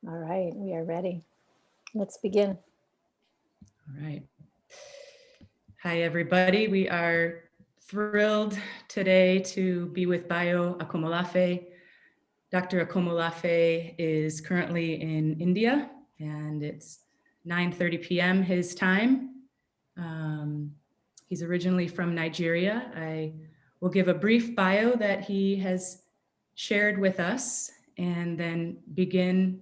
All right, we are ready. Let's begin. All right. Hi, everybody. We are thrilled today to be with Bayo Akomolafe. Dr. Akomolafe is currently in India, and it's 9:30 p.m. his time. He's originally from Nigeria. I will give a brief bio that he has shared with us and then begin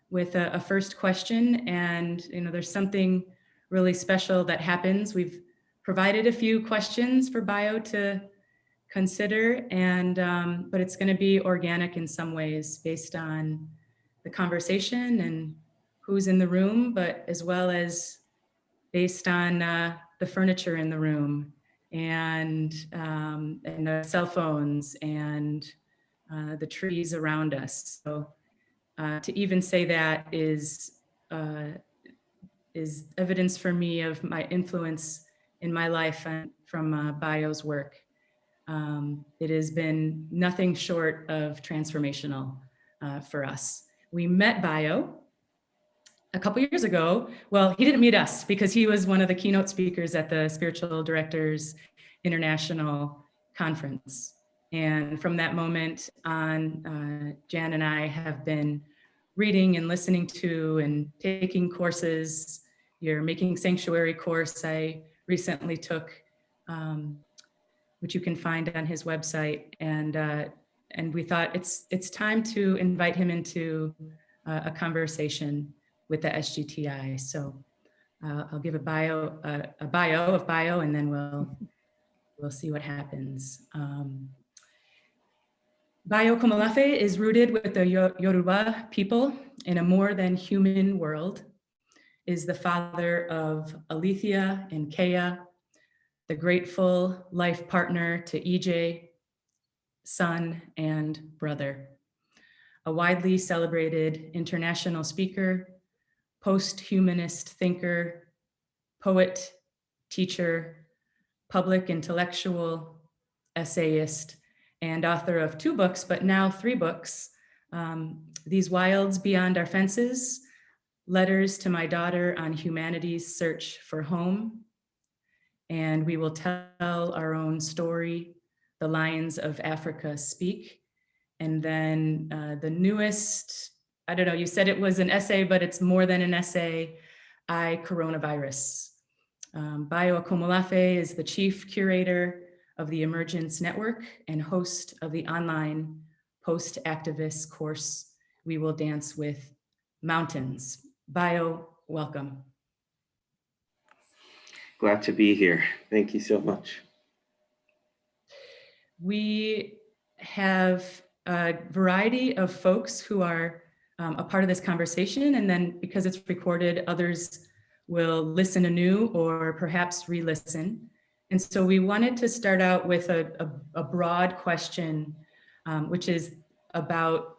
with a first question. And there's something really special that happens. We've provided a few questions for Bayo to consider, and but it's going to be organic in some ways based on the conversation and who's in the room, but as well as based on the furniture in the room and the cell phones and the trees around us. So to even say that is evidence for me of my influence in my life and from Bayo's work. It has been nothing short of transformational for us. We met Bayo a couple years ago. Well, he didn't meet us because he was one of the keynote speakers at the Spiritual Directors International Conference. And from that moment on, Jan and I have been reading and listening to and taking courses. Your Making Sanctuary course I recently took, which you can find on his website. And we thought it's time to invite him into a conversation with the SGTI. So I'll give a bio of Bayo, and then we'll see what happens. Bayo Akomolafe is rooted with the Yoruba people in a more than human world, is the father of Alethea and Kea, the grateful life partner to EJ, son and brother, a widely celebrated international speaker, posthumanist thinker, poet, teacher, public intellectual, essayist, and author of 2 books, but now 3 books. These Wilds Beyond Our Fences, Letters to My Daughter on Humanity's Search for Home, and We Will Tell Our Own Story, The Lions of Africa Speak. And then the newest, I don't know, you said it was an essay, but it's more than an essay, Coronavirus. Bayo Akomolafe is the chief curator of the Emergence network and host of the online post-activist course, We Will Dance with Mountains. Bayo, welcome. Glad to be here. Thank you so much. We have a variety of folks who are a part of this conversation, and then because it's recorded, others will listen anew or perhaps re-listen. And so we wanted to start out with a broad question, which is about,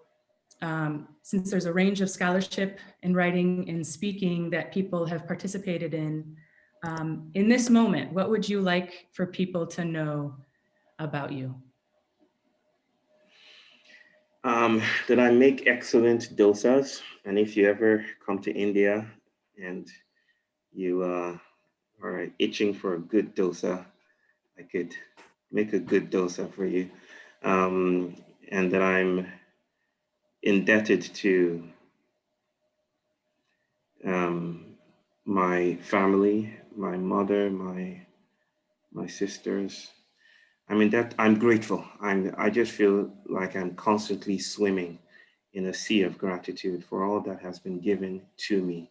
since there's a range of scholarship in writing and speaking that people have participated in this moment, what would you like for people to know about you? That I make excellent dosas, and if you ever come to India and you are itching for a good dosa, I could make a good dosa for you. And that I'm indebted to my family, my mother, my sisters. I mean, that I'm grateful. I just feel like I'm constantly swimming in a sea of gratitude for all that has been given to me.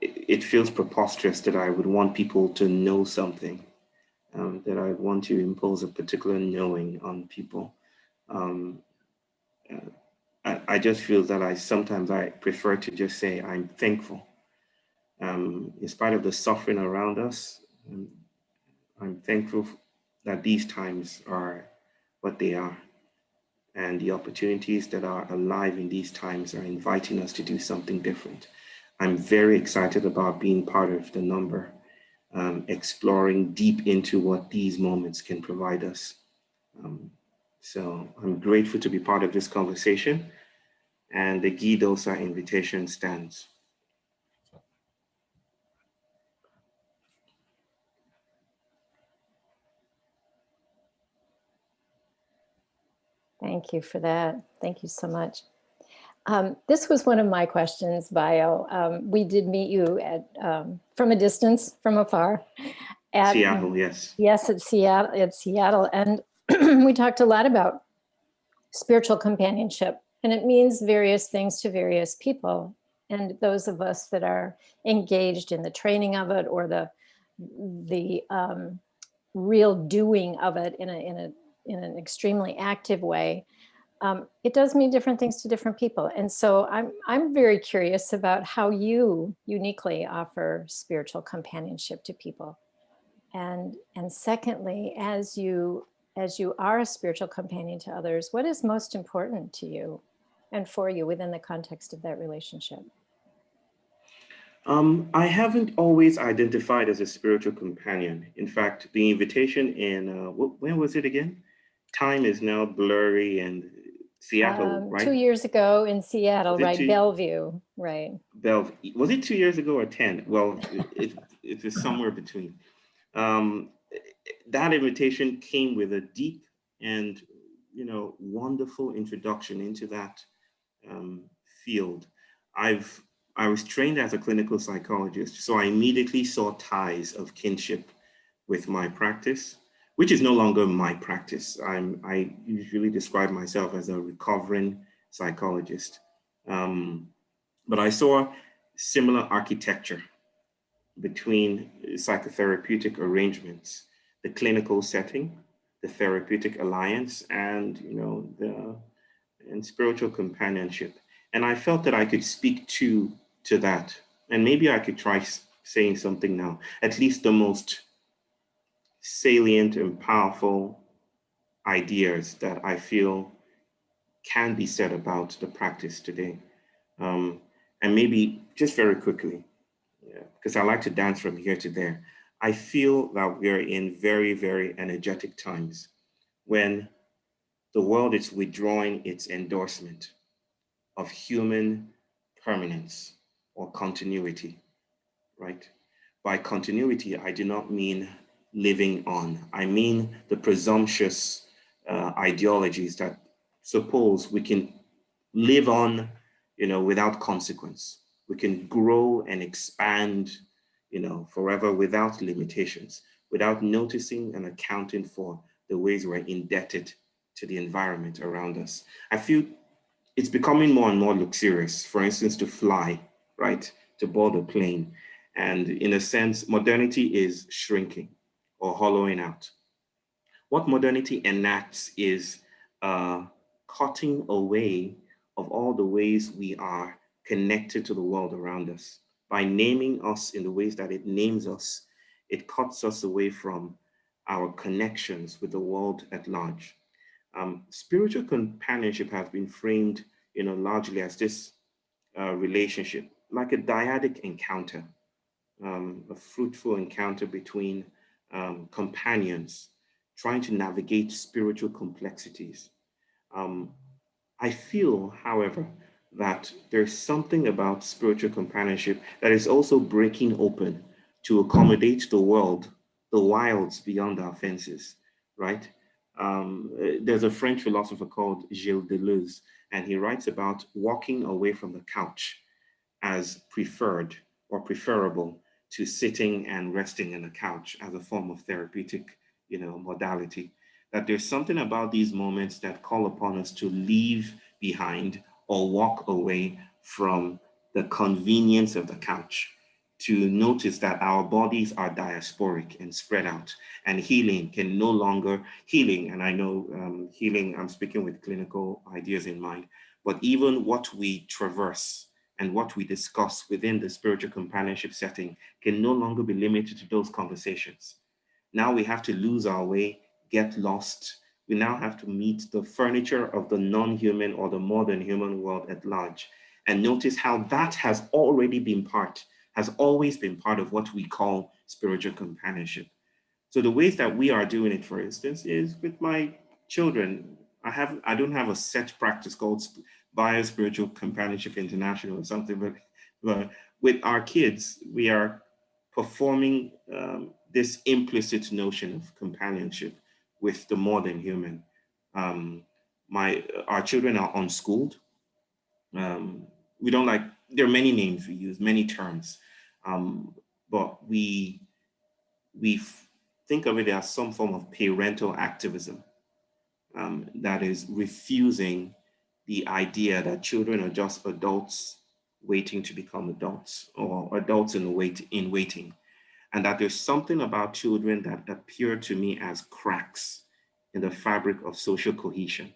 It feels preposterous that I would want people to know something, that I want to impose a particular knowing on people. I just feel that sometimes I prefer to just say I'm thankful. In spite of the suffering around us, I'm thankful that these times are what they are, and the opportunities that are alive in these times are inviting us to do something different. I'm very excited about being part of the number, exploring deep into what these moments can provide us. So I'm grateful to be part of this conversation, and the Gidosa invitation stands. Thank you for that. Thank you so much. This was one of my questions, Bayo. We did meet you at from a distance, from afar. At Seattle, yes. Yes, at Seattle. And we talked a lot about spiritual companionship. And it means various things to various people. And those of us that are engaged in the training of it or the real doing of it in an extremely active way, it does mean different things to different people. And so I'm very curious about how you uniquely offer spiritual companionship to people. And secondly, as you are a spiritual companion to others, what is most important to you and for you within the context of that relationship? I haven't always identified as a spiritual companion. In fact, the invitation in, when was it again? Time is now blurry, and Seattle, right? 2 years ago in Seattle, right? Bellevue, right. Bellevue. Was it 2 years ago or 10? Well, it was somewhere between. That invitation came with a deep and, wonderful introduction into that field. I was trained as a clinical psychologist, so I immediately saw ties of kinship with my practice, which is no longer my practice. I usually describe myself as a recovering psychologist. But I saw similar architecture between psychotherapeutic arrangements, the clinical setting, the therapeutic alliance, and and spiritual companionship. And I felt that I could speak to that. And maybe I could try saying something now, at least the most salient and powerful ideas that I feel can be said about the practice today. And maybe just very quickly, because I like to dance from here to there, I feel that we're in very, very energetic times when the world is withdrawing its endorsement of human permanence or continuity, right? By continuity, I do not mean living on. I mean the presumptuous ideologies that suppose we can live on, without consequence. We can grow and expand, forever without limitations, without noticing and accounting for the ways we're indebted to the environment around us. I feel it's becoming more and more luxurious, for instance, to fly, right? To board a plane. And in a sense, modernity is shrinking or hollowing out. What modernity enacts is cutting away of all the ways we are connected to the world around us. By naming us in the ways that it names us, it cuts us away from our connections with the world at large. Spiritual companionship has been framed, largely as this relationship, like a dyadic encounter, a fruitful encounter between companions trying to navigate spiritual complexities. I feel, however, that there's something about spiritual companionship that is also breaking open to accommodate the world, the wilds beyond our fences, right? There's a French philosopher called Gilles Deleuze, and he writes about walking away from the couch as preferred or preferable to sitting and resting on the couch as a form of therapeutic, modality. That there's something about these moments that call upon us to leave behind or walk away from the convenience of the couch, to notice that our bodies are diasporic and spread out, and healing can no longer, and I know healing, I'm speaking with clinical ideas in mind, but even what we traverse and what we discuss within the spiritual companionship setting can no longer be limited to those conversations. Now we have to lose our way, get lost. We now have to meet the furniture of the non-human or the modern human world at large, and notice how that has always been part of what we call spiritual companionship. So the ways that we are doing it, for instance, is with my children. I don't have a set practice called Bayo Spiritual Companionship International or something, but with our kids, we are performing this implicit notion of companionship with the more than human. Our children are unschooled. We don't like, there are many names we use, many terms, but we think of it as some form of parental activism that is refusing the idea that children are just adults waiting to become adults, or adults in waiting, and that there's something about children that appear to me as cracks in the fabric of social cohesion,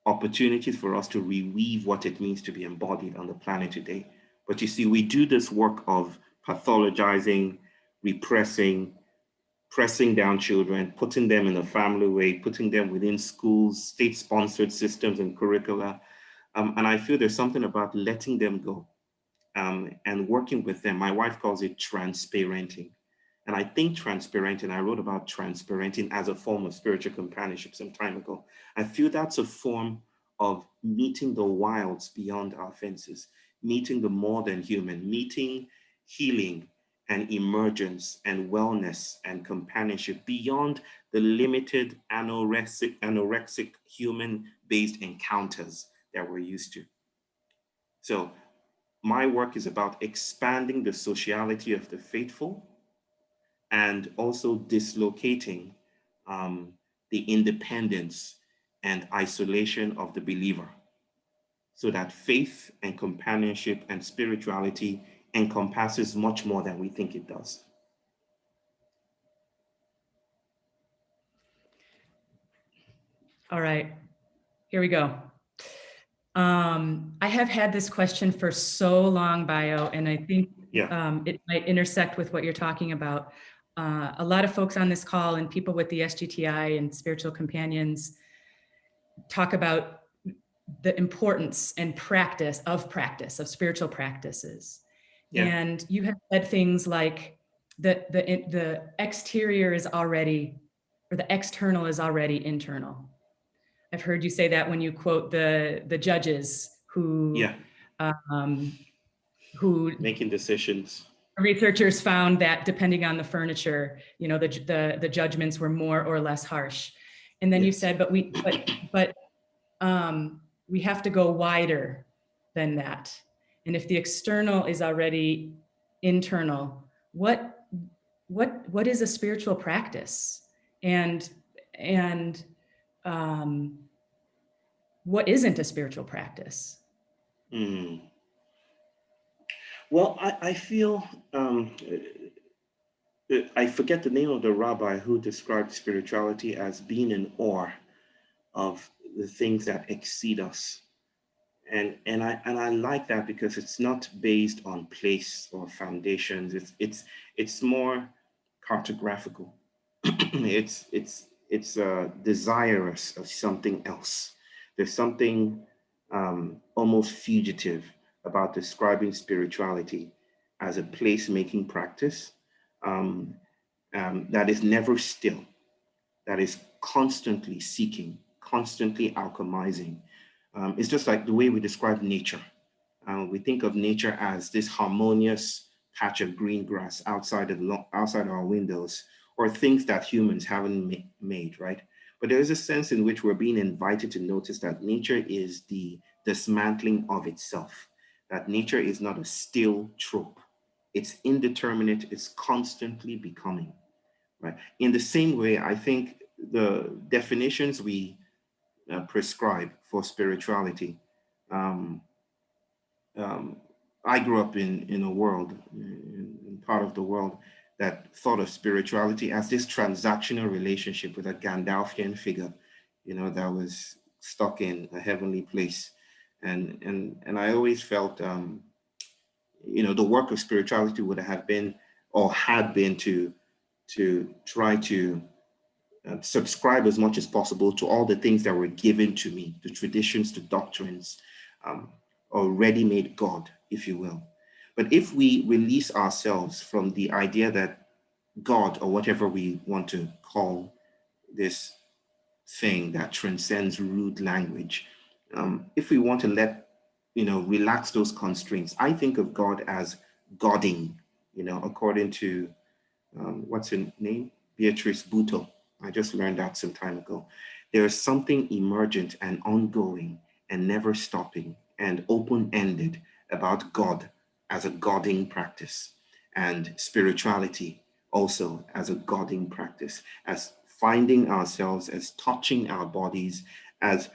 opportunities for us to reweave what it means to be embodied on the planet today. But you see, we do this work of pathologizing, repressing, pressing down children, putting them in a family way, putting them within schools, state-sponsored systems and curricula. And I feel there's something about letting them go and working with them. My wife calls it transparenting. And I think transparenting, I wrote about transparenting as a form of spiritual companionship some time ago. I feel that's a form of meeting the wilds beyond our fences, meeting the more than human, meeting healing and emergence and wellness and companionship beyond the limited anorexic human-based encounters that we're used to. So my work is about expanding the sociality of the faithful and also dislocating the independence and isolation of the believer, so that faith and companionship and spirituality encompasses much more than we think it does. All right, here we go. I have had this question for so long, Bayo, and I think it might intersect with what you're talking about. A lot of folks on this call and people with the SGTI and spiritual companions talk about the importance and practice of spiritual practices. Yeah. And you have said things like the exterior is already, or the external is already internal. I've heard you say that when you quote the judges who making decisions. Researchers found that depending on the furniture, you know, the judgments were more or less harsh. And then you said, but we have to go wider than that. And if the external is already internal, what is a spiritual practice? And what isn't a spiritual practice? Well, I feel, I forget the name of the rabbi who described spirituality as being in awe of the things that exceed us. And I like that, because it's not based on place or foundations. It's more cartographical. it's desirous of something else. There's something almost fugitive about describing spirituality as a place-making practice that is never still, that is constantly seeking, constantly alchemizing. It's just like the way we describe nature. We think of nature as this harmonious patch of green grass outside our windows, or things that humans haven't made, right? But there is a sense in which we're being invited to notice that nature is the dismantling of itself, that nature is not a still trope. It's indeterminate, it's constantly becoming, right? In the same way, I think the definitions we prescribe for spirituality, I grew up in a world, in part of the world, that thought of spirituality as this transactional relationship with a Gandalfian figure, you know, that was stuck in a heavenly place. And I always felt, you know, the work of spirituality would have been, or had been, to try to subscribe as much as possible to all the things that were given to me, the traditions, the doctrines, or ready-made God, if you will. But if we release ourselves from the idea that God, or whatever we want to call this thing that transcends rude language, if we want to relax those constraints, I think of God as godding, according to, what's her name? Beatrice Buto. I just learned that some time ago. There is something emergent and ongoing and never stopping and open-ended about God as a godding practice, and spirituality also as a godding practice, as finding ourselves, as touching our bodies, as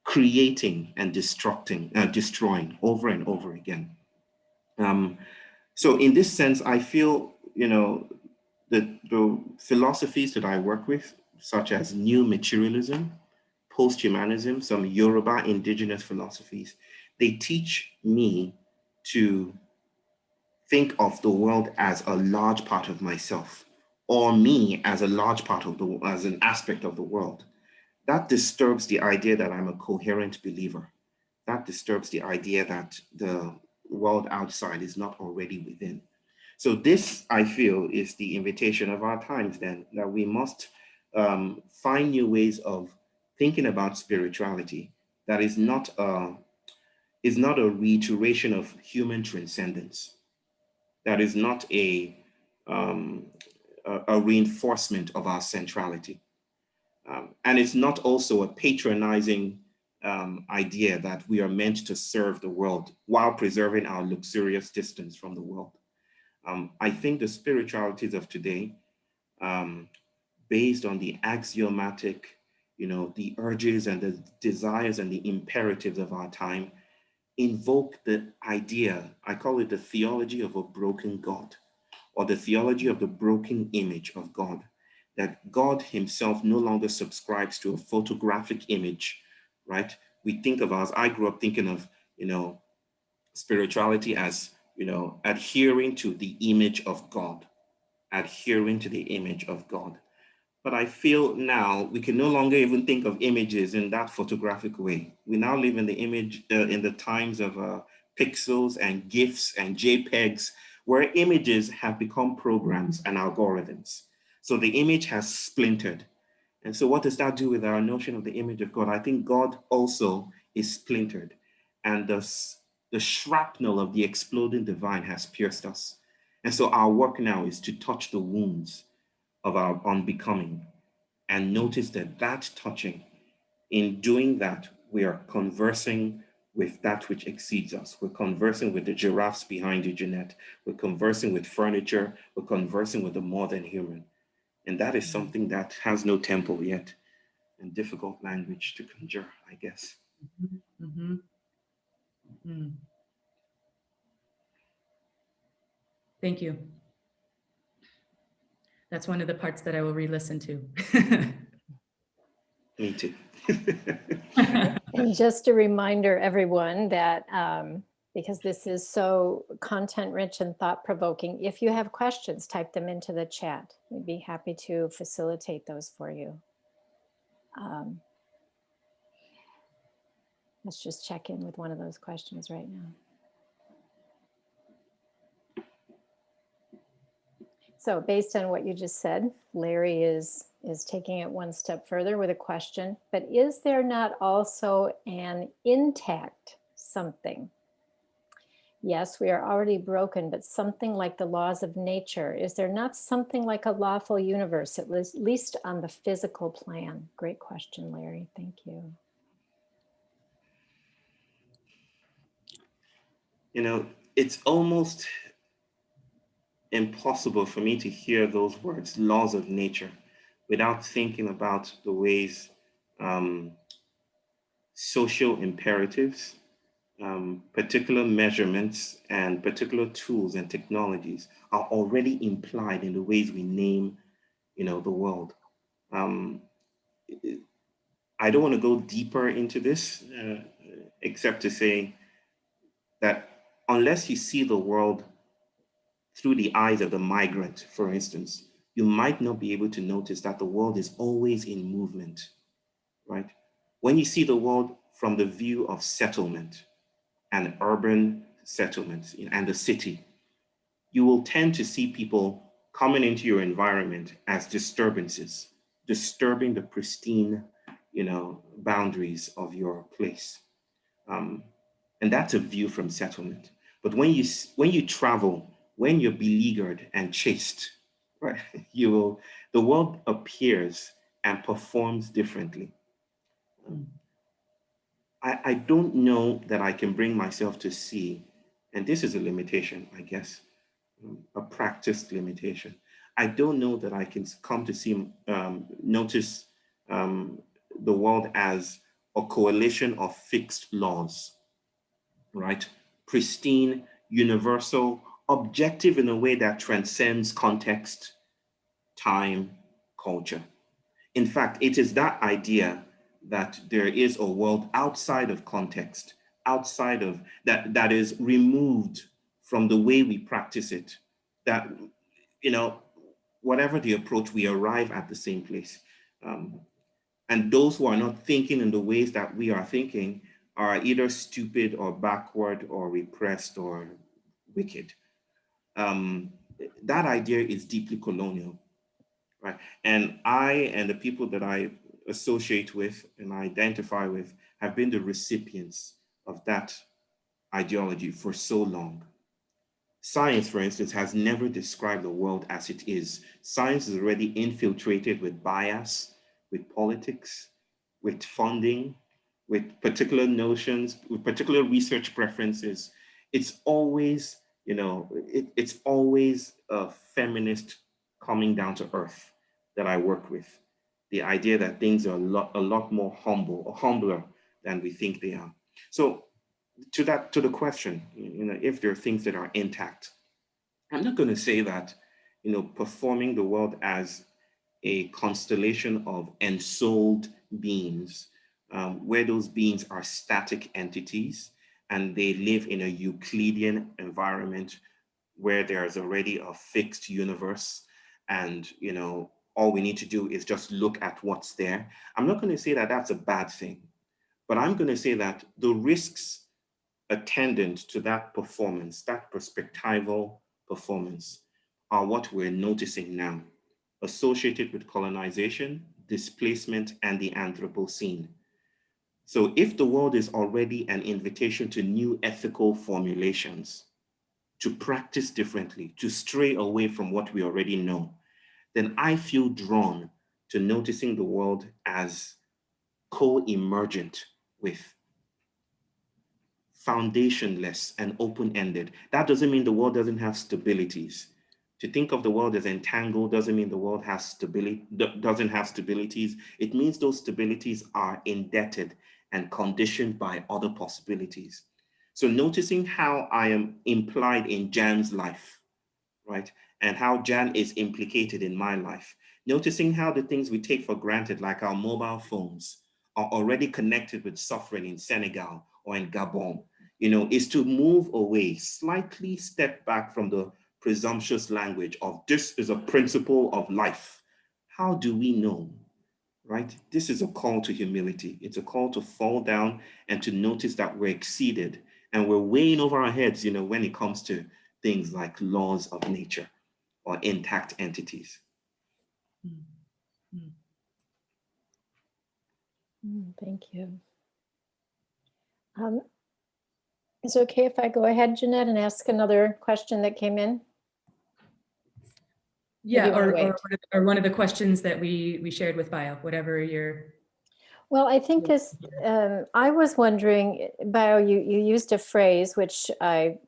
creating and destroying over and over again. So in this sense, I feel, the philosophies that I work with, such as new materialism, posthumanism, some Yoruba indigenous philosophies, they teach me to think of the world as a large part of myself, or me as a large part of as an aspect of the world. That disturbs the idea that I'm a coherent believer. That disturbs the idea that the world outside is not already within. So this, I feel, is the invitation of our times then, that we must find new ways of thinking about spirituality that is not a reiteration of human transcendence, that is not a reinforcement of our centrality. And it's not also a patronizing idea that we are meant to serve the world while preserving our luxurious distance from the world. I think the spiritualities of today, based on the axiomatic, the urges and the desires and the imperatives of our time, invoke the idea, I call it the theology of a broken God, or the theology of the broken image of God, that God himself no longer subscribes to a photographic image, right? We think of I grew up thinking of, spirituality as, adhering to the image of God, adhering to the image of God. But I feel now we can no longer even think of images in that photographic way. We now live in the times of pixels and GIFs and JPEGs, where images have become programs and algorithms. So the image has splintered. And so what does that do with our notion of the image of God? I think God also is splintered, and the shrapnel of the exploding divine has pierced us. And so our work now is to touch the wounds of our unbecoming, and notice that touching, in doing that, we are conversing with that which exceeds us. We're conversing with the giraffes behind you, Jeanette. We're conversing with furniture. We're conversing with the more than human. And that is something that has no temple yet, and difficult language to conjure, I guess. Mm-hmm. Mm. Thank you. That's one of the parts that I will re-listen to. Me too. And just a reminder, everyone, that because this is so content rich and thought provoking, if you have questions, type them into the chat. We'd be happy to facilitate those for you. Let's just check in with one of those questions right now. So based on what you just said, Larry is taking it one step further with a question, but is there not also an intact something? Yes, we are already broken, but something like the laws of nature. Is there not something like a lawful universe, at least on the physical plan? Great question, Larry. Thank you. It's almost impossible for me to hear those words, laws of nature, without thinking about the ways social imperatives, particular measurements, and particular tools and technologies are already implied in the ways we name, the world. I don't want to go deeper into this, except to say that unless you see the world through the eyes of the migrant, for instance, you might not be able to notice that the world is always in movement, right? When you see the world from the view of settlement and urban settlements and the city, you will tend to see people coming into your environment as disturbances, disturbing the pristine, boundaries of your place. And that's a view from settlement. But when you travel, when you're beleaguered and chased, right, the world appears and performs differently. I don't know that I can bring myself to see, and this is a limitation, I guess, a practiced limitation. I don't know that I can come to see, notice the world as a coalition of fixed laws, right? Pristine, universal, objective in a way that transcends context, time, culture. In fact, it is that idea that there is a world outside of context, outside of that is removed from the way we practice it, that, whatever the approach, we arrive at the same place. And those who are not thinking in the ways that we are thinking are either stupid or backward or repressed or wicked. That idea is deeply colonial, right? And I and the people that I associate with and identify with have been the recipients of that ideology for so long. Science, for instance, has never described the world as it is. Science is already infiltrated with bias, with politics, with funding, with particular notions, with particular research preferences. It's always, it's always a feminist coming down to earth that I work with. The idea that things are a lot more humble or humbler than we think they are. So to the question, if there are things that are intact, I'm not going to say that, performing the world as a constellation of ensouled beings, where those beings are static entities and they live in a Euclidean environment where there's already a fixed universe, and all we need to do is just look at what's there. I'm not going to say that that's a bad thing, but I'm going to say that the risks attendant to that performance, that perspectival performance, are what we're noticing now, associated with colonization, displacement, and the Anthropocene. So if the world is already an invitation to new ethical formulations, to practice differently, to stray away from what we already know, then I feel drawn to noticing the world as co-emergent with, foundationless and open-ended. That doesn't mean the world doesn't have stabilities. To think of the world as entangled doesn't mean the world has doesn't have stabilities. It means those stabilities are indebted and conditioned by other possibilities. So noticing how I am implied in Jan's life, right? And how Jan is implicated in my life. Noticing how the things we take for granted, like our mobile phones, are already connected with suffering in Senegal or in Gabon, is to move away, slightly step back from the presumptuous language of this is a principle of life. How do we know, right? This is a call to humility. It's a call to fall down and to notice that we're exceeded and we're way in over our heads, when it comes to things like laws of nature or intact entities. Thank you. Is it okay if I go ahead, Jeanette, and ask another question that came in? Yeah, or one of the questions that we shared with Bayo, whatever you're. Well, I think this, I was wondering, Bayo, you used a phrase which I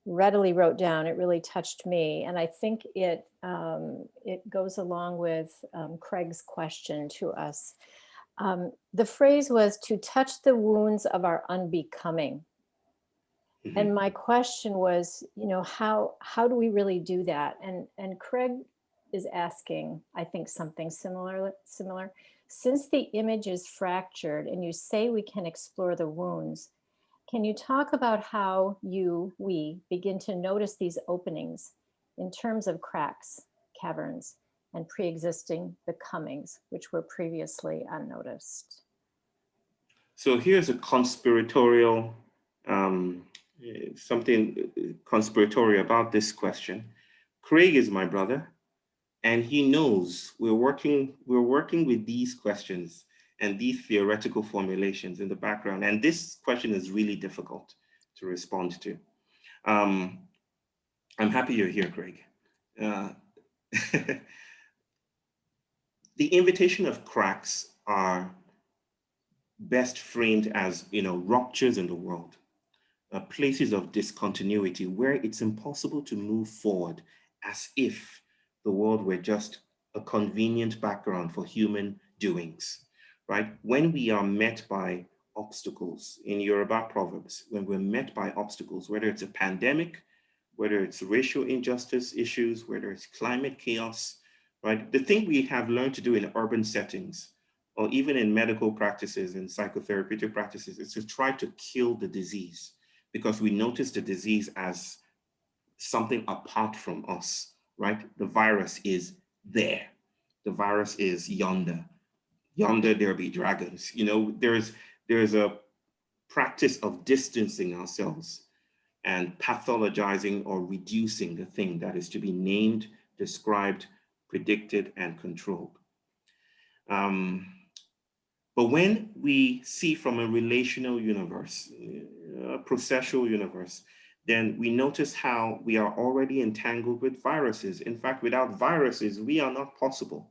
readily wrote down. It really touched me. And I think it goes along with Craig's question to us. The phrase was to touch the wounds of our unbecoming. Mm-hmm. And my question was, how do we really do that? And Craig is asking, I think, something similar. Since the image is fractured and you say we can explore the wounds, can you talk about how we begin to notice these openings in terms of cracks, caverns, and pre-existing becomings, which were previously unnoticed? So here's a conspiratorial, something conspiratorial about this question. Craig is my brother, and he knows we're working with these questions, and these theoretical formulations in the background. And this question is really difficult to respond to. I'm happy you're here, Craig. The invitation of cracks are best framed as, ruptures in the world, places of discontinuity where it's impossible to move forward, as if the world were just a convenient background for human doings, right? When we are met by obstacles in Yoruba proverbs, when we're met by obstacles, whether it's a pandemic, whether it's racial injustice issues, whether it's climate chaos, right? The thing we have learned to do in urban settings, or even in medical practices and psychotherapeutic practices, is to try to kill the disease, because we notice the disease as something apart from us, right? The virus is there. The virus is yonder. Yonder there be dragons. There's a practice of distancing ourselves and pathologizing or reducing the thing that is to be named, described, predicted, and controlled. But when we see from a relational universe, a processual universe, then we notice how we are already entangled with viruses. In fact, without viruses, we are not possible.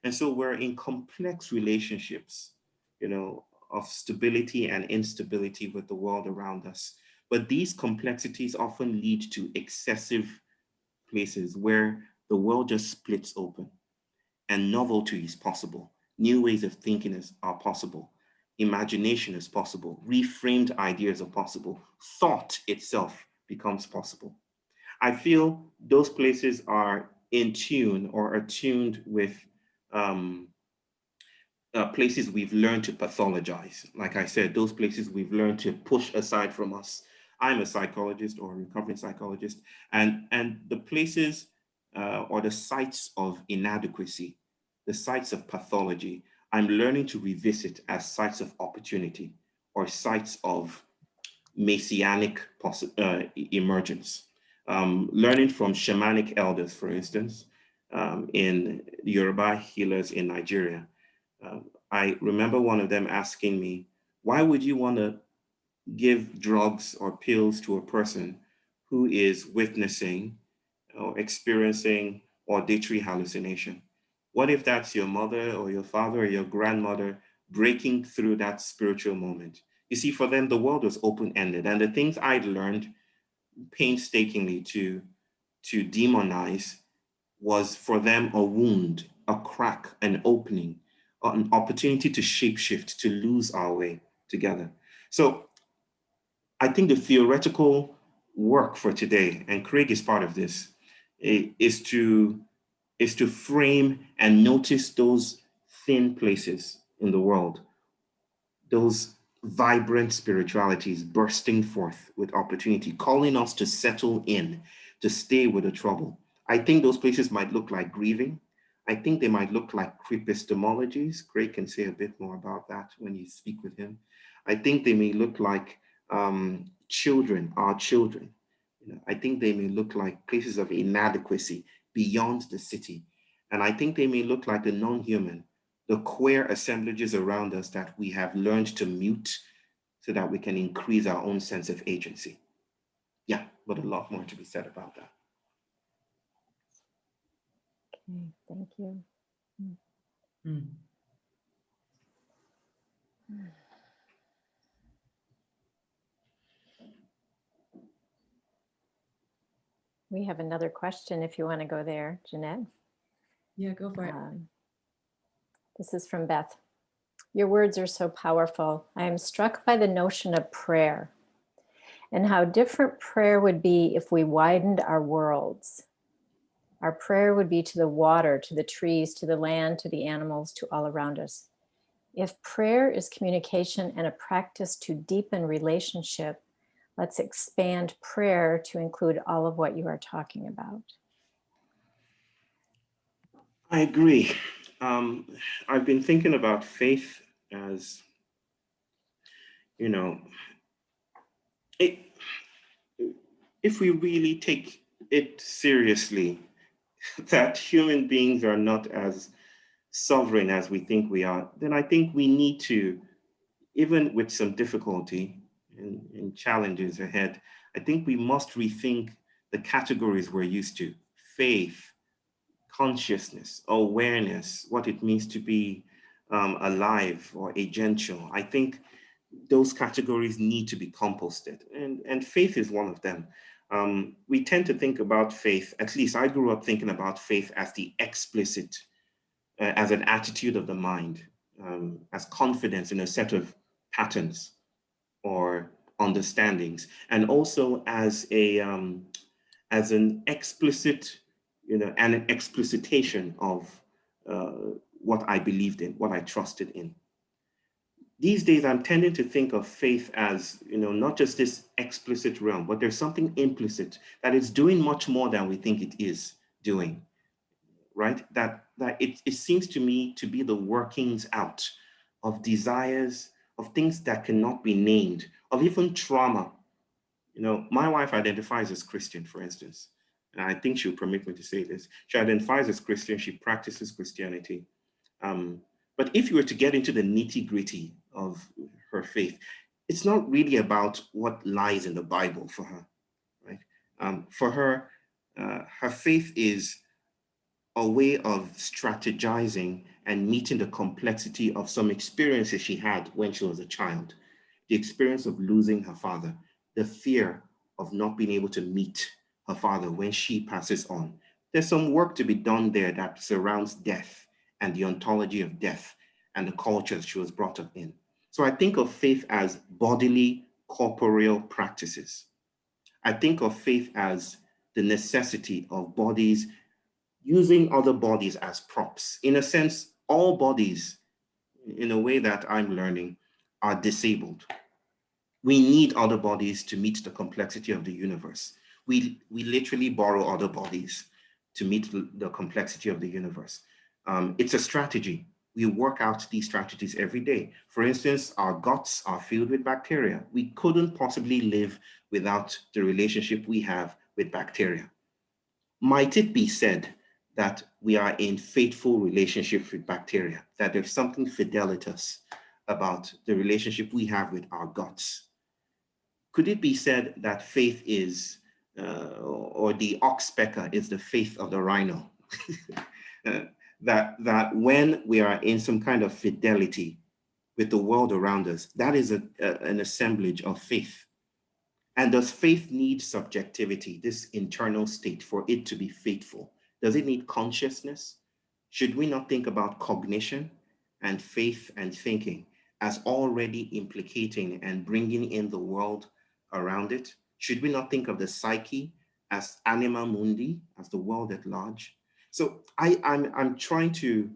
And so we're in complex relationships, of stability and instability with the world around us. But these complexities often lead to excessive places where the world just splits open and novelty is possible. New ways of thinking are possible. Imagination is possible. Reframed ideas are possible. Thought itself becomes possible. I feel those places are in tune or attuned with places we've learned to pathologize. Like I said, those places we've learned to push aside from us. I'm a psychologist or a recovering psychologist, and the places or the sites of inadequacy, the sites of pathology, I'm learning to revisit as sites of opportunity or sites of messianic emergence. Learning from shamanic elders, for instance, in Yoruba healers in Nigeria. I remember one of them asking me, why would you want to give drugs or pills to a person who is witnessing or experiencing auditory hallucination? What if that's your mother or your father or your grandmother breaking through that spiritual moment? You see, for them, the world was open-ended, and the things I'd learned painstakingly to demonize was for them a wound, a crack, an opening, an opportunity to shapeshift, to lose our way together. So I think the theoretical work for today, and Craig is part of this, is to frame and notice those thin places in the world, those vibrant spiritualities bursting forth with opportunity, calling us to settle in, to stay with the trouble. I think those places might look like grieving. I think they might look like epistemologies. Craig can say a bit more about that when you speak with him. I think they may look like children, our children. I think they may look like places of inadequacy beyond the city. And I think they may look like the non-human, the queer assemblages around us that we have learned to mute so that we can increase our own sense of agency. Yeah, but a lot more to be said about that. Okay, thank you. Mm. We have another question if you want to go there, Jeanette. Yeah, go for it. This is from Beth. Your words are so powerful. I am struck by the notion of prayer and how different prayer would be if we widened our worlds. Our prayer would be to the water, to the trees, to the land, to the animals, to all around us. If prayer is communication and a practice to deepen relationship, let's expand prayer to include all of what you are talking about. I agree. I've been thinking about faith as, if we really take it seriously, that human beings are not as sovereign as we think we are, then I think we need to, even with some difficulty and challenges ahead, I think we must rethink the categories we're used to: faith, consciousness, awareness, what it means to be alive or agential. I think those categories need to be composted, and faith is one of them. We tend to think about faith, at least I grew up thinking about faith as the explicit, as an attitude of the mind, as confidence in a set of patterns or understandings, and also as an explicit, an explicitation of what I believed in, what I trusted in. These days, I'm tending to think of faith as, not just this explicit realm, but there's something implicit that it's doing much more than we think it is doing, right? That it seems to me to be the workings out of desires, of things that cannot be named, of even trauma. My wife identifies as Christian, for instance, and I think she'll permit me to say this. She identifies as Christian, she practices Christianity. But if you were to get into the nitty-gritty of her faith, it's not really about what lies in the Bible for her, right? For her, her faith is a way of strategizing and meeting the complexity of some experiences she had when she was a child. The experience of losing her father, the fear of not being able to meet her father when she passes on. There's some work to be done there that surrounds death and the ontology of death and the cultures she was brought up in. So I think of faith as bodily, corporeal practices. I think of faith as the necessity of bodies using other bodies as props. In a sense, all bodies, in a way that I'm learning, are disabled. We need other bodies to meet the complexity of the universe. We literally borrow other bodies to meet the complexity of the universe. It's a strategy. We work out these strategies every day. For instance, our guts are filled with bacteria. We couldn't possibly live without the relationship we have with bacteria. Might it be said that we are in faithful relationships with bacteria, that there's something fidelitous about the relationship we have with our guts? Could it be said that faith is, or the oxpecker is the faith of the rhino? that when we are in some kind of fidelity with the world around us, that is an assemblage of faith. And does faith need subjectivity, this internal state, for it to be faithful? Does it need consciousness? Should we not think about cognition and faith and thinking as already implicating and bringing in the world around it? Should we not think of the psyche as anima mundi, as the world at large? So I'm trying to,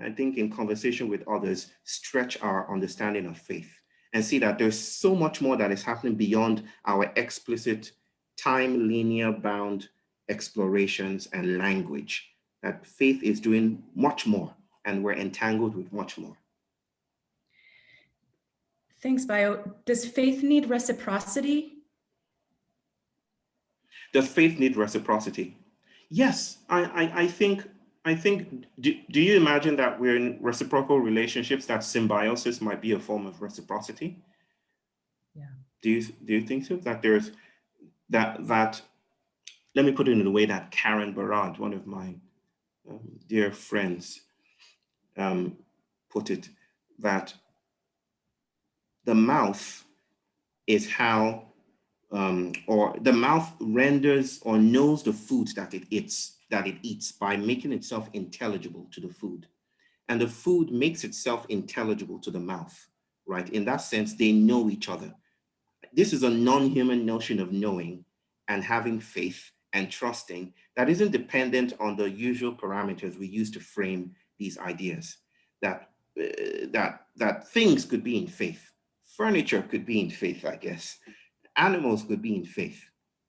I think in conversation with others, stretch our understanding of faith and see that there's so much more that is happening beyond our explicit time linear bound explorations and language, that faith is doing much more and we're entangled with much more. Thanks, Bayo. Does faith need reciprocity? Does faith need reciprocity? Yes, I think, do you imagine that we're in reciprocal relationships, that symbiosis might be a form of reciprocity? Yeah. Do you think so? That there's, that let me put it in the way that Karen Barad, one of my dear friends, put it, that the mouth is how, or the mouth renders or knows the food that it eats by making itself intelligible to the food. And the food makes itself intelligible to the mouth, right? In that sense, they know each other. This is a non-human notion of knowing and having faith and trusting that isn't dependent on the usual parameters we use to frame these ideas, that things could be in faith. Furniture could be in faith, I guess. Animals could be in faith.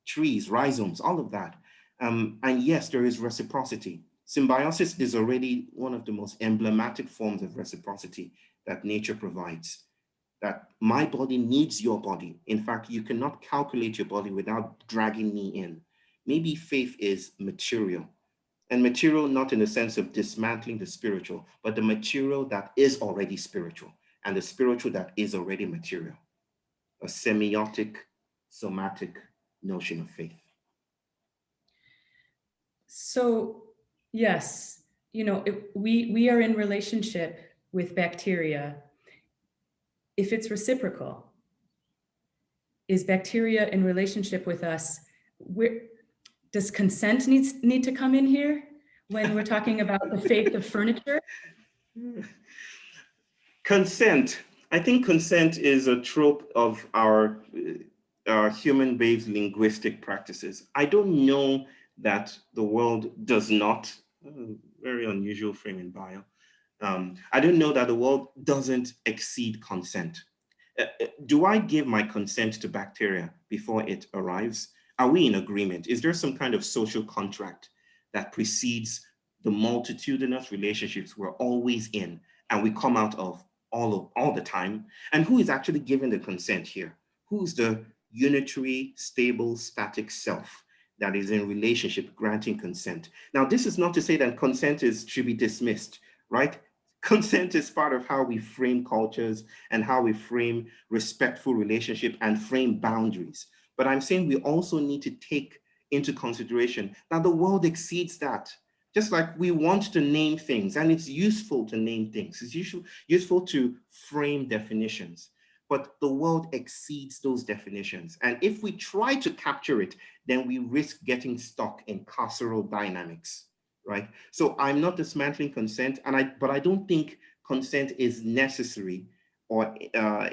Trees, rhizomes, all of that. And yes, there is reciprocity. Symbiosis is already one of the most emblematic forms of reciprocity that nature provides. That my body needs your body. In fact, you cannot calculate your body without dragging me in. Maybe faith is material. And material, not in the sense of dismantling the spiritual, but the material that is already spiritual and the spiritual that is already material. A semiotic, somatic notion of faith. So yes, we are in relationship with bacteria. If it's reciprocal, is bacteria in relationship with us? Does consent need to come in here when we're talking about the faith of furniture? Consent. I think consent is a trope of our human-based linguistic practices. I don't know that the world does not, very unusual frame in bio. I don't know that the world doesn't exceed consent. Do I give my consent to bacteria before it arrives? Are we in agreement? Is there some kind of social contract that precedes the multitudinous relationships we're always in and we come out of all the time? And who is actually giving the consent here? Who's the unitary, stable, static self that is in relationship granting consent? Now, this is not to say that consent should be dismissed, right? Consent is part of how we frame cultures and how we frame respectful relationship and frame boundaries. But I'm saying we also need to take into consideration that the world exceeds that. Just like we want to name things, and it's useful to name things. It's useful to frame definitions, but the world exceeds those definitions. And if we try to capture it, then we risk getting stuck in carceral dynamics. Right? So I'm not dismantling consent, but I don't think consent is necessary or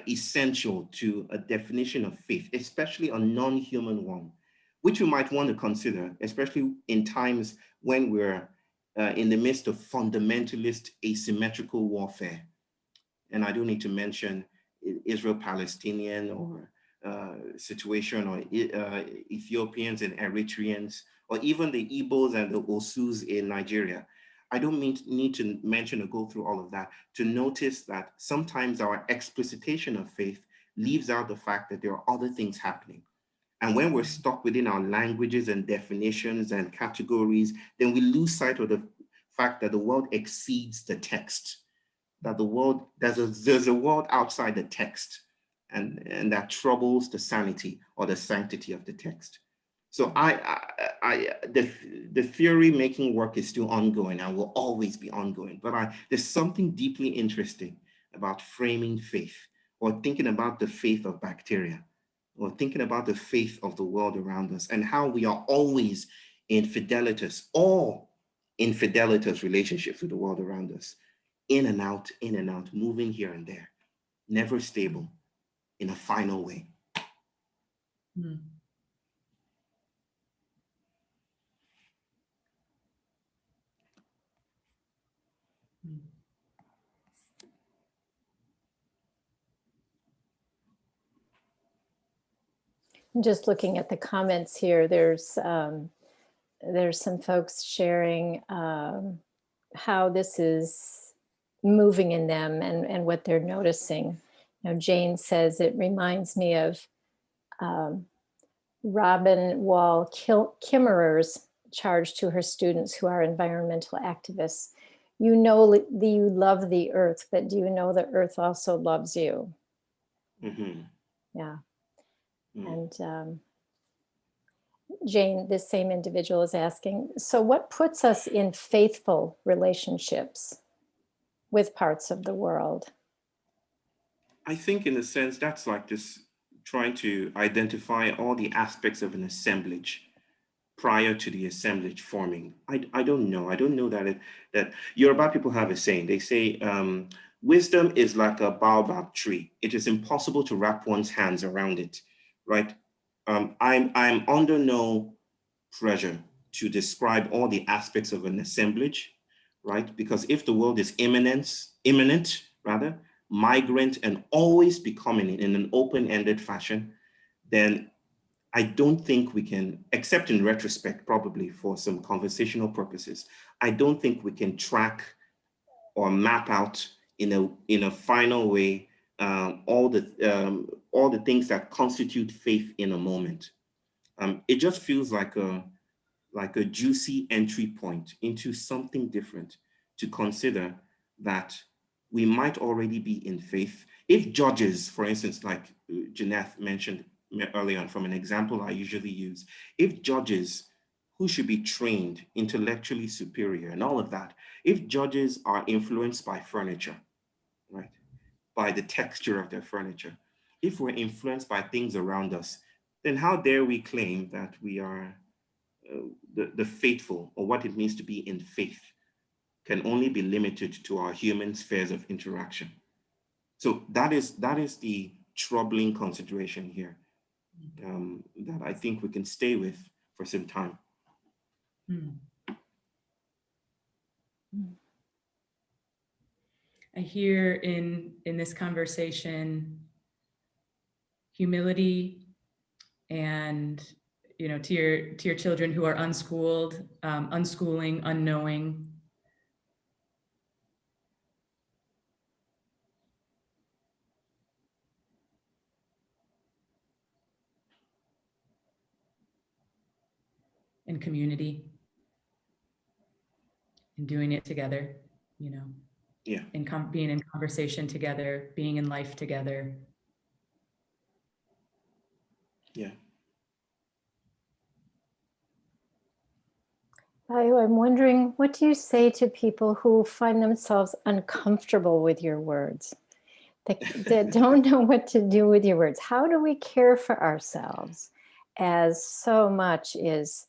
essential to a definition of faith, especially a non-human one, which we might want to consider, especially in times when we're in the midst of fundamentalist asymmetrical warfare. And I don't need to mention Israel-Palestinian or situation, or Ethiopians and Eritreans, or even the Igbos and the Osus in Nigeria. I don't need to mention or go through all of that to notice that sometimes our explicitation of faith leaves out the fact that there are other things happening. And when we're stuck within our languages and definitions and categories, then we lose sight of the fact that the world exceeds the text, that the world, there's a world outside the text, and that troubles the sanity or the sanctity of the text. So the theory making work is still ongoing and will always be ongoing, but there's something deeply interesting about framing faith, or thinking about the faith of bacteria, or thinking about the faith of the world around us, and how we are always in fidelitous relationships with the world around us, in and out, moving here and there, never stable in a final way. Hmm. Just looking at the comments here, there's some folks sharing how this is moving in them and what they're noticing. Jane says it reminds me of Robin Wall Kimmerer's charge to her students who are environmental activists. You know you love the earth, but do you know the earth also loves you? Mm-hmm. Yeah. Mm. And Jane, this same individual is asking, so what puts us in faithful relationships with parts of the world? I think in a sense, that's like this trying to identify all the aspects of an assemblage prior to the assemblage forming. I don't know. I don't know that Yoruba people have a saying. They say, wisdom is like a baobab tree. It is impossible to wrap one's hands around it, right? I'm under no pressure to describe all the aspects of an assemblage, right? Because if the world is imminent, migrant, and always becoming in an open-ended fashion, then I don't think we can, except in retrospect, probably for some conversational purposes, I don't think we can track or map out in a final way all the things that constitute faith in a moment. It just feels like like a juicy entry point into something different, to consider that we might already be in faith. If judges, for instance, like Jeanette mentioned earlier on from an example I usually use, if judges who should be trained, intellectually superior and all of that, if judges are influenced by furniture, right, by the texture of their furniture, if we're influenced by things around us, then how dare we claim that we are the faithful, or what it means to be in faith can only be limited to our human spheres of interaction. So that is the troubling consideration here, that I think we can stay with for some time. I hear in this conversation humility, and to your children who are unschooled, unschooling, unknowing. And community, and doing it together, Yeah. and being in conversation together, being in life together. Yeah. Bayo, I'm wondering, what do you say to people who find themselves uncomfortable with your words? That don't know what to do with your words. How do we care for ourselves as so much is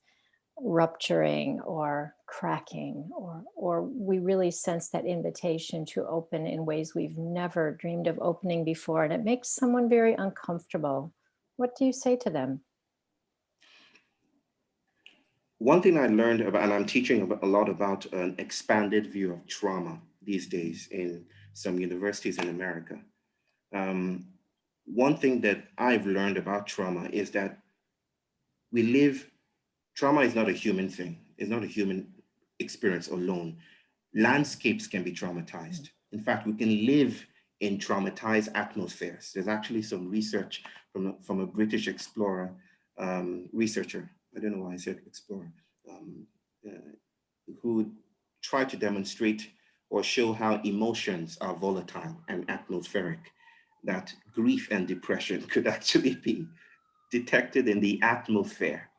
rupturing or cracking, or we really sense that invitation to open in ways we've never dreamed of opening before, and it makes someone very uncomfortable? What do you say to them? One thing I learned about, and I'm teaching a lot about an expanded view of trauma these days in some universities in America. One thing that I've learned about trauma is that trauma is not a human thing. It's not a human experience alone. Landscapes can be traumatized. In fact, we can live in traumatized atmospheres. There's actually some research from a British explorer, researcher, I don't know why I said explorer, who tried to demonstrate or show how emotions are volatile and atmospheric, that grief and depression could actually be detected in the atmosphere,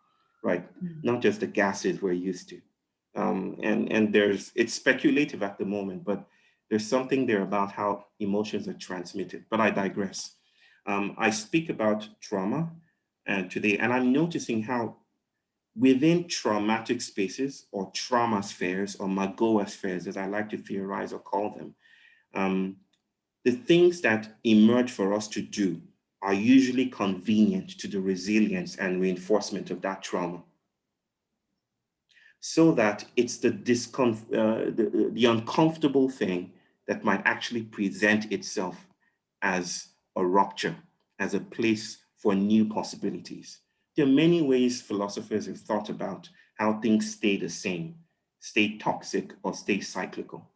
right? Not just the gases we're used to. And it's speculative at the moment, but there's something there about how emotions are transmitted. But I digress. I speak about trauma today, and I'm noticing how within traumatic spaces, or trauma spheres, or Magoa spheres, as I like to theorize or call them, the things that emerge for us to do are usually convenient to the resilience and reinforcement of that trauma. So that it's the uncomfortable thing that might actually present itself as a rupture, as a place for new possibilities. There are many ways philosophers have thought about how things stay the same, stay toxic, or stay cyclical.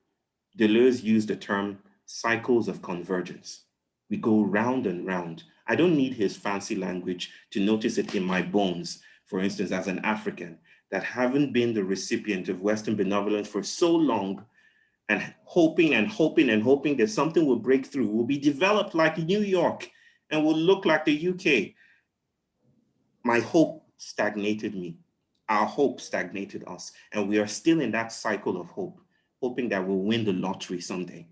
Deleuze used the term cycles of convergence. We go round and round. I don't need his fancy language to notice it in my bones, for instance, as an African, that haven't been the recipient of Western benevolence for so long, and hoping and hoping and hoping that something will break through, will be developed like New York, and will look like the UK. My hope stagnated me. Our hope stagnated us. And we are still in that cycle of hope, hoping that we'll win the lottery someday,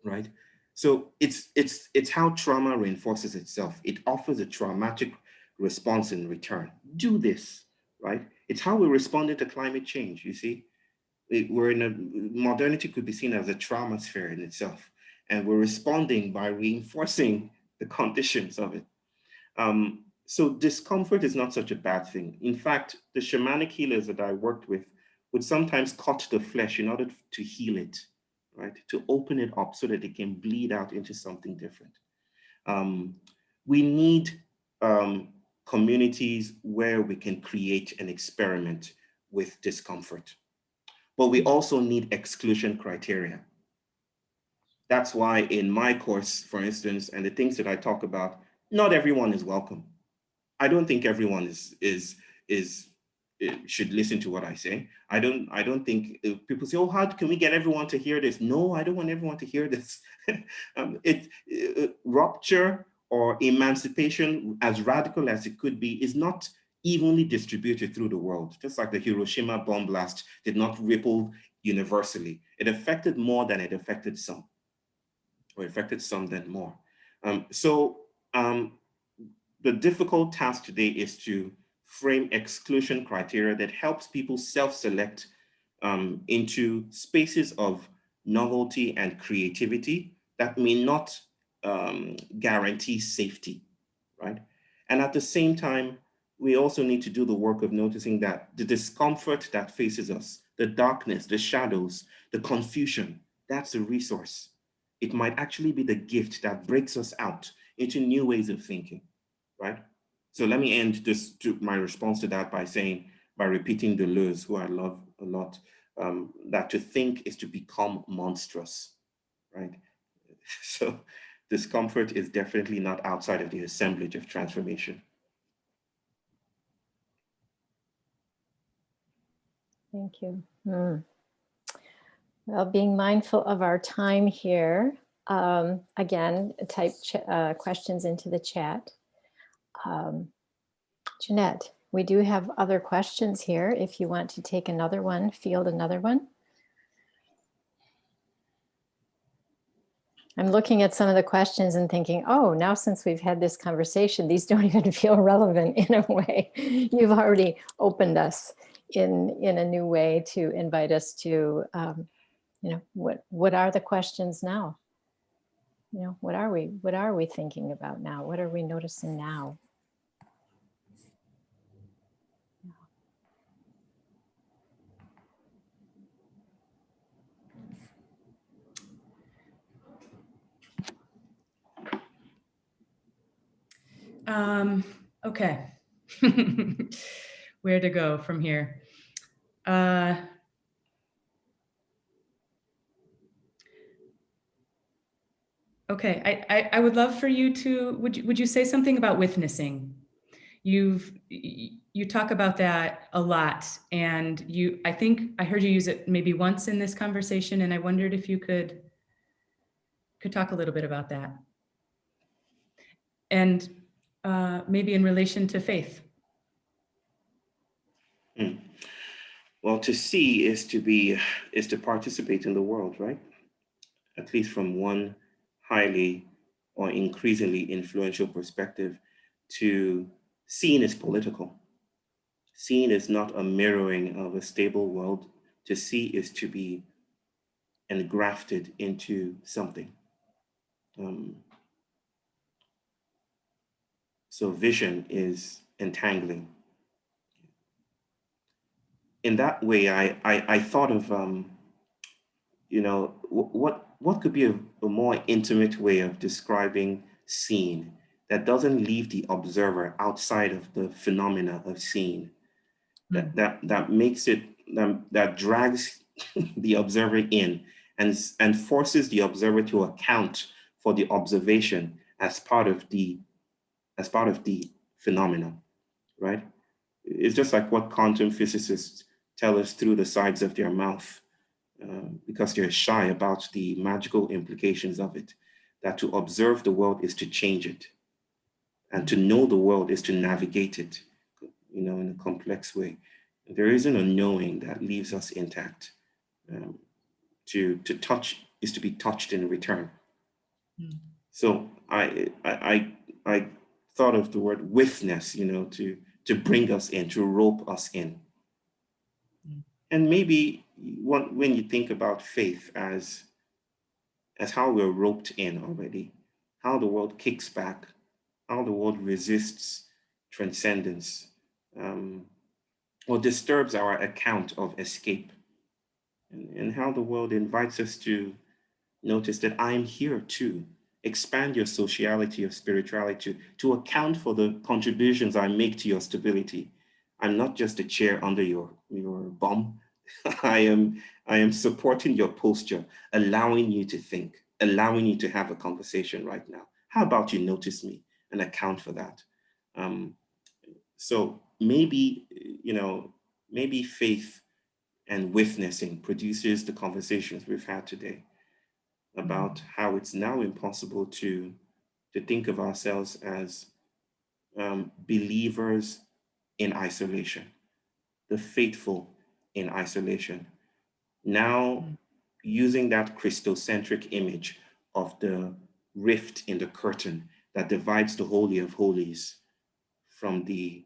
right? So it's how trauma reinforces itself. It offers a traumatic response in return. Do this, right? It's how we responded to climate change, you see? Modernity could be seen as a trauma sphere in itself. And we're responding by reinforcing the conditions of it. So discomfort is not such a bad thing. In fact, the shamanic healers that I worked with would sometimes cut the flesh in order to heal it, right? To open it up so that it can bleed out into something different. We need communities where we can create an experiment with discomfort, but we also need exclusion criteria. That's why in my course, for instance, and the things that I talk about, not everyone is welcome. I don't think everyone is should listen to what I say. I don't think people say, oh, how can we get everyone to hear this? No, I don't want everyone to hear this. Rupture or emancipation, as radical as it could be, is not evenly distributed through the world. Just like the Hiroshima bomb blast did not ripple universally. It affected more than it affected some, or affected some than more. The difficult task today is to frame exclusion criteria that helps people self-select into spaces of novelty and creativity that may not guarantee safety, right? And at the same time, we also need to do the work of noticing that the discomfort that faces us, the darkness, the shadows, the confusion, that's a resource. It might actually be the gift that breaks us out into new ways of thinking, right? So let me end my response to that by repeating Deleuze, who I love a lot, that to think is to become monstrous, right? So discomfort is definitely not outside of the assemblage of transformation. Thank you. Well, being mindful of our time here, again, type questions into the chat. Jeanette, we do have other questions here. If you want to take another one, field another one. I'm looking at some of the questions and thinking, oh, now since we've had this conversation, these don't even feel relevant in a way. You've already opened us in a new way to invite us to, what are the questions now? What are we thinking about now? What are we noticing now? Okay. Where to go from here? Okay, I would love for you to, would you say something about witnessing? You talk about that a lot, and I think I heard you use it maybe once in this conversation, and I wondered if you could talk a little bit about that. And maybe in relation to faith. Well, to see is to participate in the world, right? At least from one highly or increasingly influential perspective, to seeing is political. Seeing is not a mirroring of a stable world. To see is to be engrafted into something. So vision is entangling. In that way, I thought of, what could be a more intimate way of describing seeing that doesn't leave the observer outside of the phenomena of seeing, that makes it, that drags the observer in and forces the observer to account for the observation as part of the phenomena, right? It's just like what quantum physicists tell us through the sides of their mouth, because they're shy about the magical implications of it, that to observe the world is to change it, and to know the world is to navigate it, in a complex way. There isn't a knowing that leaves us intact. To touch is to be touched in return. So I thought of the word witness, to bring us in, to rope us in. And maybe when you think about faith as how we're roped in already, how the world kicks back, how the world resists transcendence, or disturbs our account of escape, and how the world invites us to notice that I'm here too. Expand your sociality of spirituality to account for the contributions I make to your stability. I'm not just a chair under your bum. I am supporting your posture, allowing you to think, allowing you to have a conversation right now. How about you notice me and account for that? So maybe, maybe faith and witnessing produces the conversations we've had today about how it's now impossible to think of ourselves as believers in isolation, the faithful in isolation. Now, using that Christocentric image of the rift in the curtain that divides the Holy of Holies from the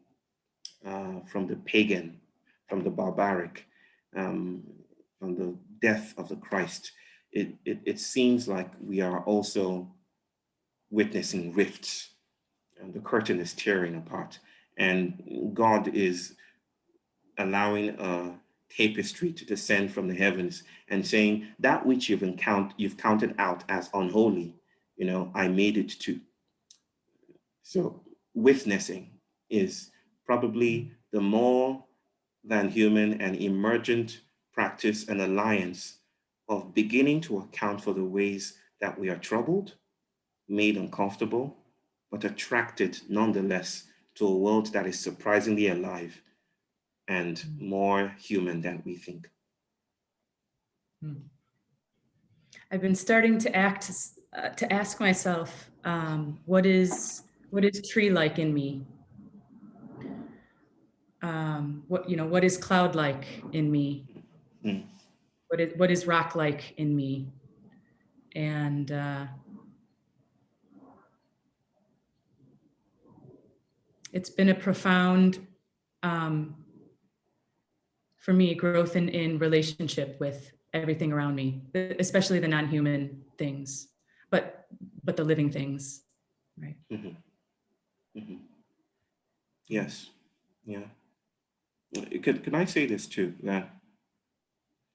pagan, from the barbaric, from the death of the Christ, it seems like we are also witnessing rifts, and the curtain is tearing apart, and God is allowing a tapestry to descend from the heavens and saying, that which you've counted out as unholy, I made it too. So witnessing is probably the more than human and emergent practice and alliance of beginning to account for the ways that we are troubled, made uncomfortable, but attracted nonetheless to a world that is surprisingly alive and more human than we think. I've been starting to ask myself, what is tree-like in me? What is cloud-like in me? What is rock-like in me? And it's been a profound, for me, growth in relationship with everything around me, especially the non-human things, but the living things, right? Yes, yeah. Can I say this too, that,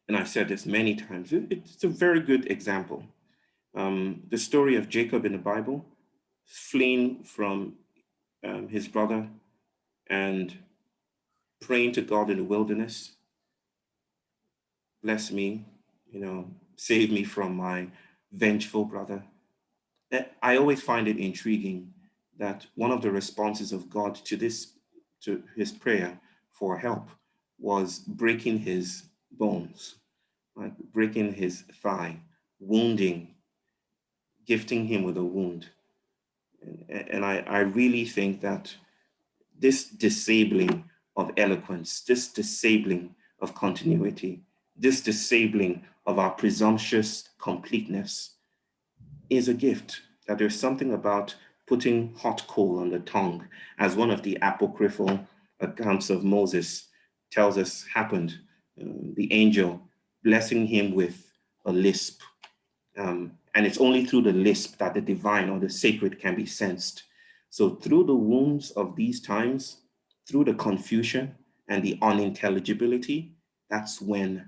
and I've said this many times, it's a very good example. The story of Jacob in the Bible, fleeing from his brother and praying to God in the wilderness, bless me, save me from my vengeful brother. I always find it intriguing that one of the responses of God to his prayer for help was breaking his bones, like breaking his thigh, wounding, gifting him with a wound. And I really think that this disabling of eloquence, this disabling of continuity, this disabling of our presumptuous completeness is a gift. That there's something about putting hot coal on the tongue, as one of the apocryphal accounts of Moses tells us happened. The angel blessing him with a lisp. And it's only through the lisp that the divine or the sacred can be sensed. So through the wounds of these times, through the confusion and the unintelligibility, that's when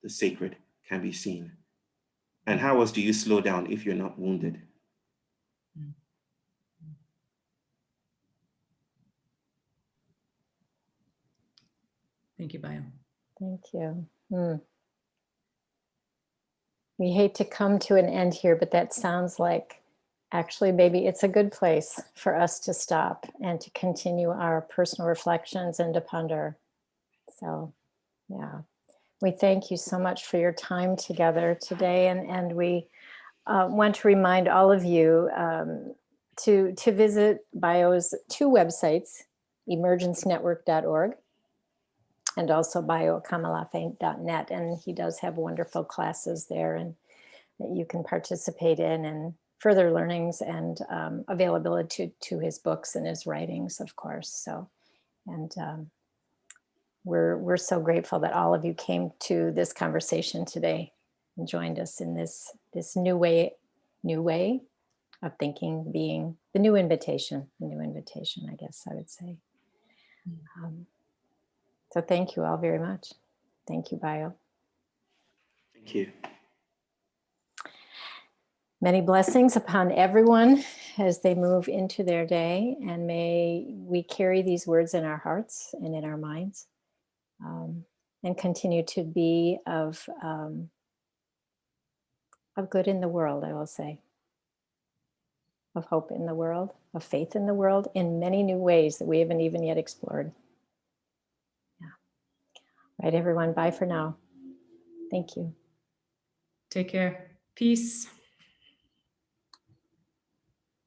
the sacred can be seen. And how else do you slow down if you're not wounded? Thank you, Bayo. Thank you. We hate to come to an end here, but that sounds like actually maybe it's a good place for us to stop and to continue our personal reflections and to ponder. So, yeah. We thank you so much for your time together today. And we want to remind all of you to visit Bayo's two websites, emergencenetwork.org and also bayoakomolafe.net. And he does have wonderful classes there and that you can participate in, and further learnings and availability to his books and his writings, of course. So, and we're so grateful that all of you came to this conversation today and joined us in this new way of thinking, being the new invitation, I guess I would say. So thank you all very much. Thank you, Bayo. Thank you. Many blessings upon everyone as they move into their day, and may we carry these words in our hearts and in our minds, and continue to be of good in the world, I will say, of hope in the world, of faith in the world, in many new ways that we haven't even yet explored. Yeah. right, everyone. Bye for now. Thank you. Take care. Peace.